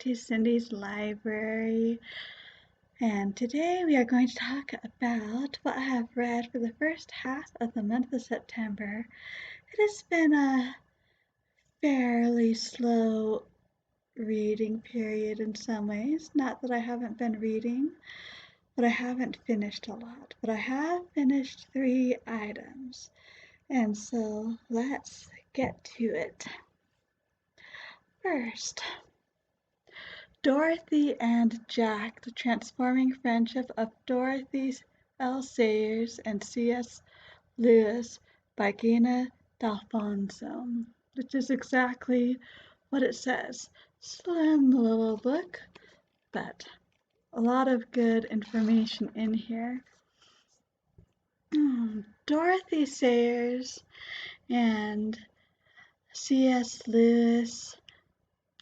to Cindy's library, and today we are going to talk about what I have read for the first half of the month of September. It has been a fairly slow reading period in some ways. Not that I haven't been reading, but I haven't finished a lot. But I have finished 3 items, and so let's get to it. First, Dorothy and Jack: The Transforming Friendship of Dorothy L. Sayers and C.S. Lewis by Gina D'Alfonso, which is exactly what it says. Slim little book, but a lot of good information in here. Dorothy Sayers and C.S. Lewis,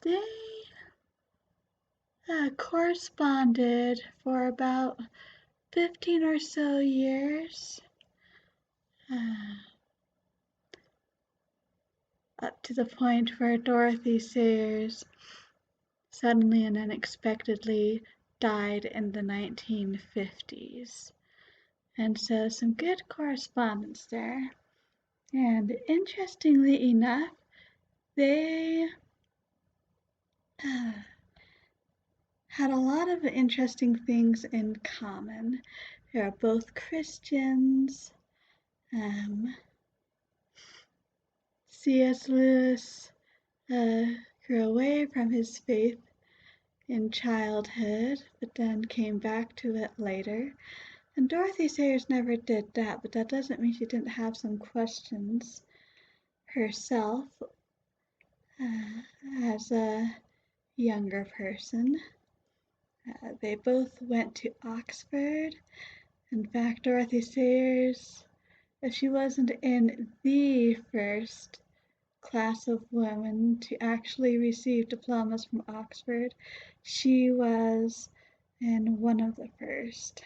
they corresponded for about 15 or so years, up to the point where Dorothy Sayers suddenly and unexpectedly died in the 1950s. And so some good correspondence there. And interestingly enough, they had a lot of interesting things in common. They are both Christians. C.S. Lewis grew away from his faith in childhood, but then came back to it later. And Dorothy Sayers never did that, but that doesn't mean she didn't have some questions herself as a younger person. They both went to Oxford. In fact, Dorothy Sayers, if she wasn't in the first class of women to actually receive diplomas from Oxford, she was in one of the first.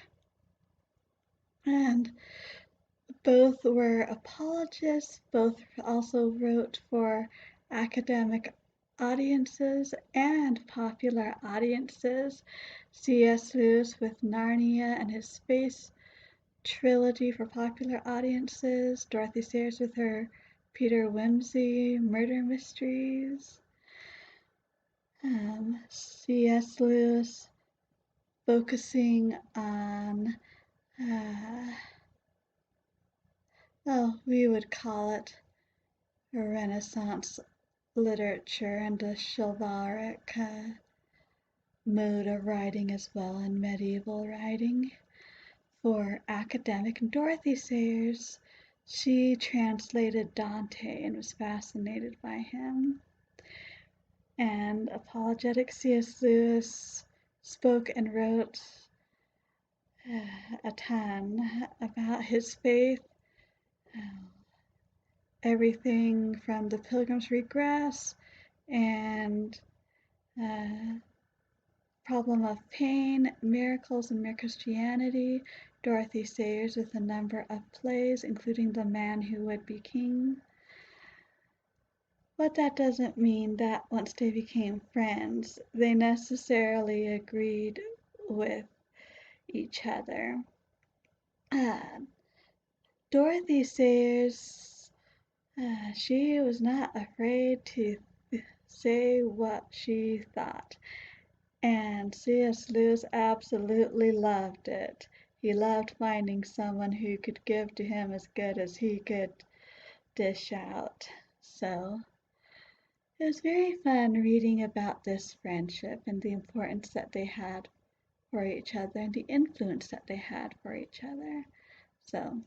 And both were apologists, both also wrote for academic audiences and popular audiences. C.S. Lewis with Narnia and his space trilogy for popular audiences, Dorothy Sayers with her Peter Wimsey murder mysteries, C.S. Lewis focusing on we would call it Renaissance literature and a chivalric mode of writing as well, and medieval writing for academic. And Dorothy Sayers, she translated Dante and was fascinated by him. And apologetic C.S. Lewis spoke and wrote a ton about his faith, everything from the Pilgrim's Regress and Problem of Pain, Miracles and Mere Christianity. Dorothy Sayers with a number of plays, including The Man Who Would Be King. But that doesn't mean that once they became friends, they necessarily agreed with each other. Dorothy Sayers, she was not afraid to say what she thought, and C.S. Lewis absolutely loved it. He loved finding someone who could give to him as good as he could dish out. So it was very fun reading about this friendship and the importance that they had for each other and the influence that they had for each other. So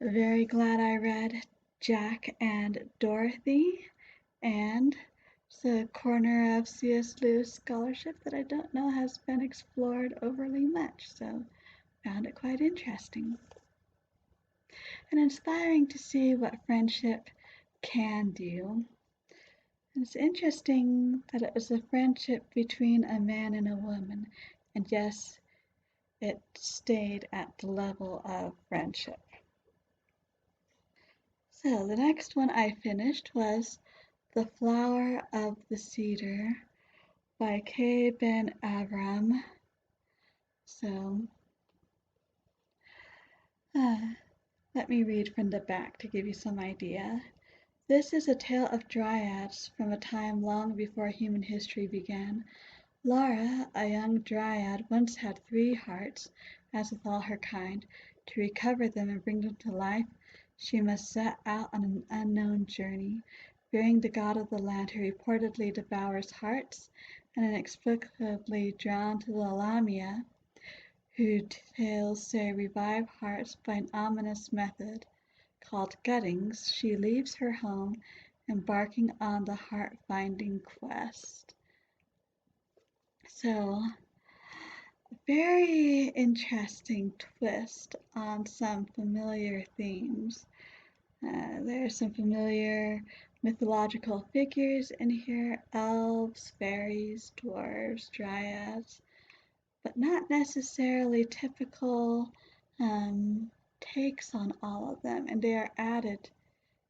very glad I read Jack and Dorothy, and it's a corner of C.S. Lewis scholarship that I don't know has been explored overly much, so found it quite interesting and inspiring to see what friendship can do. And it's interesting that it was a friendship between a man and a woman, and yes, it stayed at the level of friendship. So the next one I finished was The Flower of the Cedar by K. Ben Avram. So, let me read from the back to give you some idea. This is a tale of dryads from a time long before human history began. Laura, a young dryad, once had 3 hearts. As with all her kind, to recover them and bring them to life, she must set out on an unknown journey, fearing the god of the land who reportedly devours hearts, and inexplicably drawn to the Lamia, who tales say revive hearts by an ominous method called guttings. She leaves her home, embarking on the heart-finding quest. So, very interesting twist on some familiar themes. There are some familiar mythological figures in here: elves, fairies, dwarves, dryads, but not necessarily typical takes on all of them, and they are added,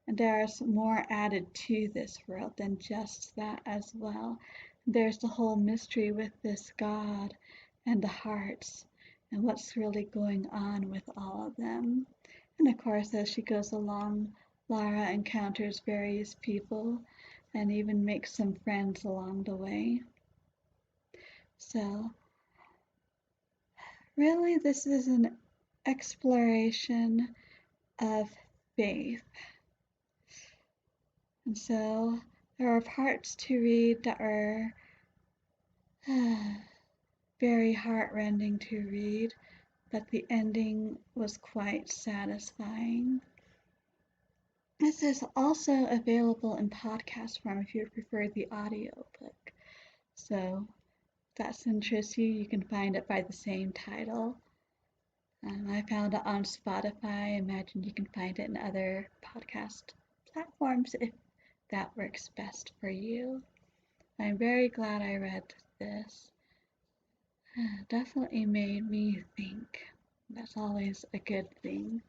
and there is more added to this world than just that as well. There's the whole mystery with this god and the hearts and what's really going on with all of them. And of course, as she goes along, Lara encounters various people and even makes some friends along the way. So, really, this is an exploration of faith. And so, there are parts to read that are very heartrending to read, but the ending was quite satisfying. This is also available in podcast form if you prefer the audiobook. So if that interests you, you can find it by the same title. I found it on Spotify. I imagine you can find it in other podcast platforms if that works best for you. I'm very glad I read this. Definitely made me think. That's always a good thing.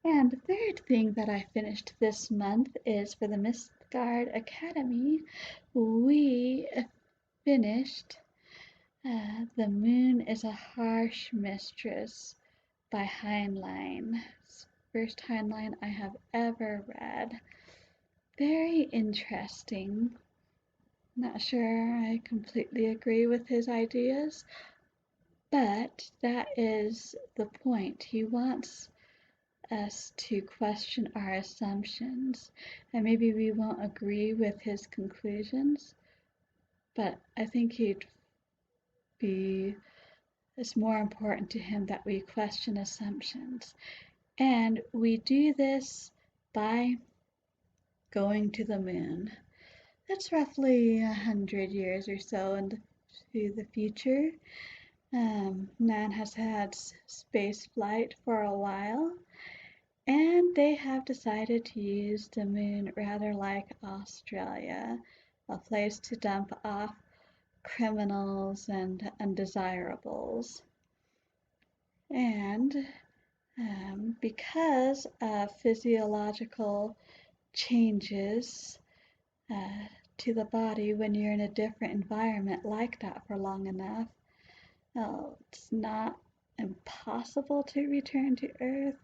And the third thing that I finished this month is for the Mistgard Academy. We finished The Moon is a Harsh Mistress by Heinlein. It's the first Heinlein I have ever read. Very interesting. Not sure I completely agree with his ideas, but that is the point. He wants us to question our assumptions, and maybe we won't agree with his conclusions, but I think it's more important to him that we question assumptions. And we do this by going to the moon. That's roughly 100 years or so into the future. Man has had space flight for a while, and they have decided to use the moon rather like Australia, a place to dump off criminals and undesirables. And because of physiological changes to the body when you're in a different environment like that for long enough, it's not impossible to return to Earth,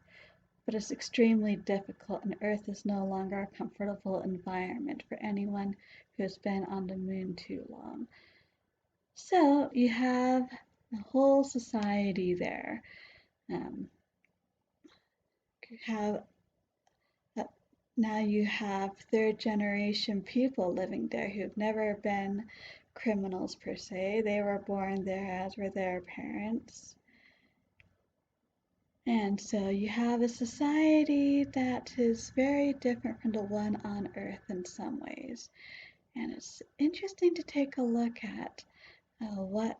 but it's extremely difficult, and Earth is no longer a comfortable environment for anyone who has been on the moon too long. So you have a whole society there. Now you have third generation people living there who've never been criminals per se. They were born there, as were their parents. And so you have a society that is very different from the one on Earth in some ways. And it's interesting to take a look at what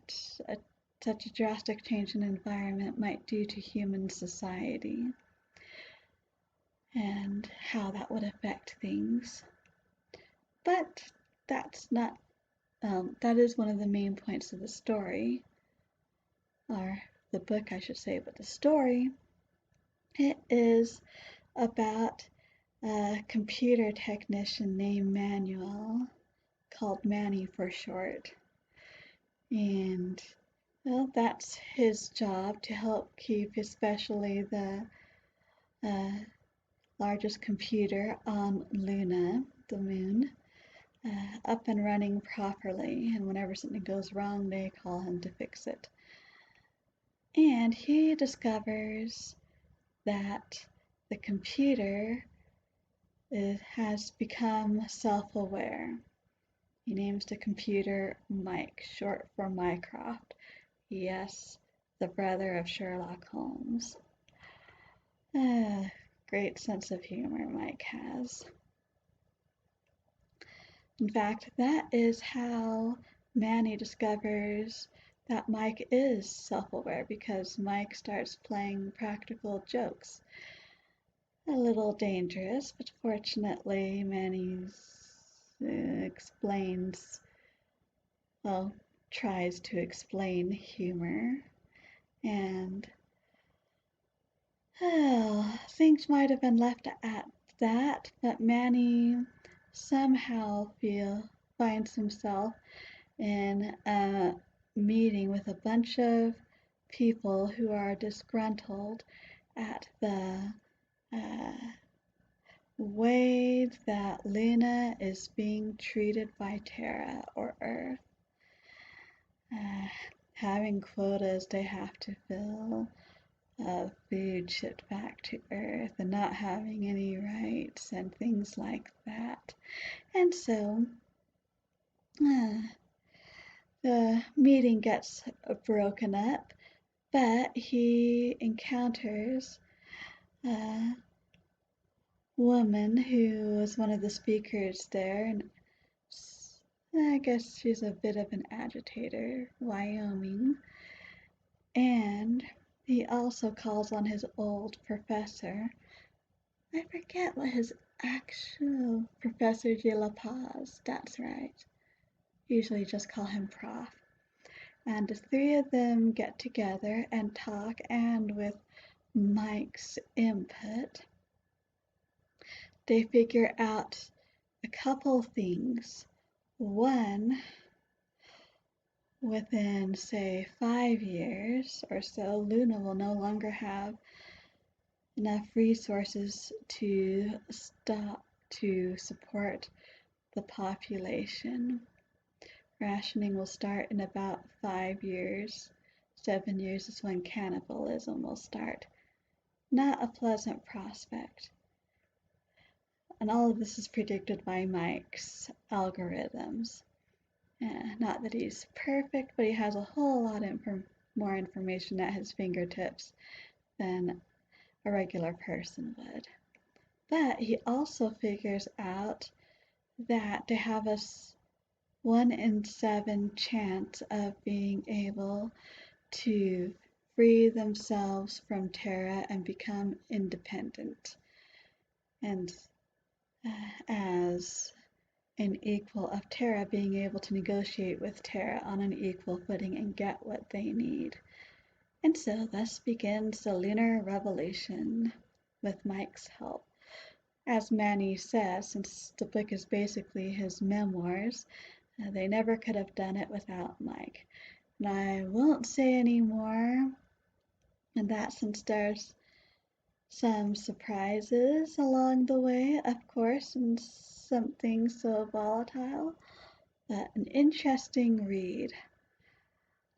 such a drastic change in environment might do to human society and how that would affect things. But that's not, that is one of the main points of the story, or the book I should say, but the story, it is about a computer technician named Manuel, called Manny for short. And well, that's his job to help keep especially the uh, largest computer on Luna, the moon, up and running properly. And whenever something goes wrong, they call him to fix it. And he discovers that the computer has become self-aware. He names the computer Mike, short for Mycroft. Yes, the brother of Sherlock Holmes. Great sense of humor Mike has. In fact, that is how Manny discovers that Mike is self-aware, because Mike starts playing practical jokes. A little dangerous, but fortunately Manny explains, well, tries to explain humor. And things might have been left at that, but Manny somehow finds himself in a meeting with a bunch of people who are disgruntled at the way that Luna is being treated by Terra or Earth. Having quotas they have to fill, food shipped back to Earth, and not having any rights and things like that. And so the meeting gets broken up, but he encounters a woman who was one of the speakers there, and I guess she's a bit of an agitator, Wyoming. And he also calls on his old professor. I forget what his actual Professor de La Paz, that's right. Usually just call him Prof. And the three of them get together and talk, and with Mike's input, they figure out a couple things. One, within, say, 5 years or so, Luna will no longer have enough resources to support the population. Rationing will start in about 5 years. 7 years is when cannibalism will start. Not a pleasant prospect. And all of this is predicted by Mike's algorithms. Not that he's perfect, but he has a whole lot more information at his fingertips than a regular person would. But he also figures out that they have a 1 in 7 chance of being able to free themselves from Terra and become independent. And as an equal of Terra, being able to negotiate with Terra on an equal footing and get what they need. And so thus begins the Lunar Revolution with Mike's help. As Manny says, since the book is basically his memoirs, they never could have done it without Mike. And I won't say any more, and that since there's some surprises along the way, of course, and something so volatile, but an interesting read.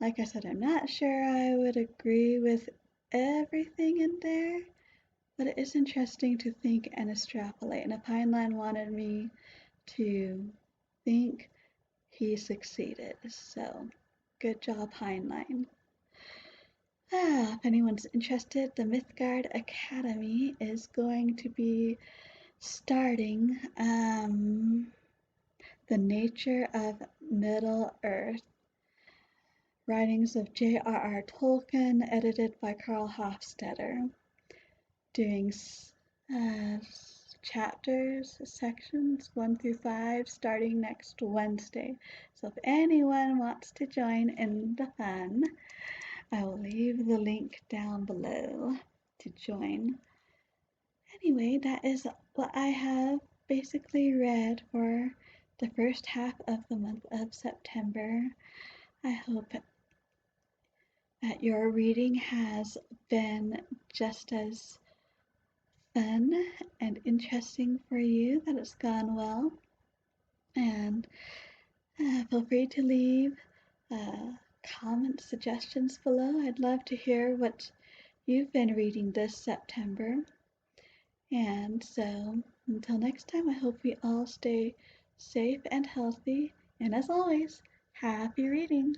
Like I said, I'm not sure I would agree with everything in there, but it is interesting to think and extrapolate. And if Heinlein wanted me to think, he succeeded. So, good job, Heinlein. If anyone's interested, the Mythgard Academy is going to be starting The Nature of Middle-earth, writings of J.R.R. Tolkien, edited by Carl Hofstadter, doing chapters, sections 1 through 5, starting next Wednesday. So if anyone wants to join in the fun, I will leave the link down below to join. Anyway, that is what I have basically read for the first half of the month of September. I hope that your reading has been just as fun and interesting for you, that it's gone well. And feel free to leave comment suggestions below. I'd love to hear what you've been reading this September. And so until next time, I hope we all stay safe and healthy. And as always, happy reading!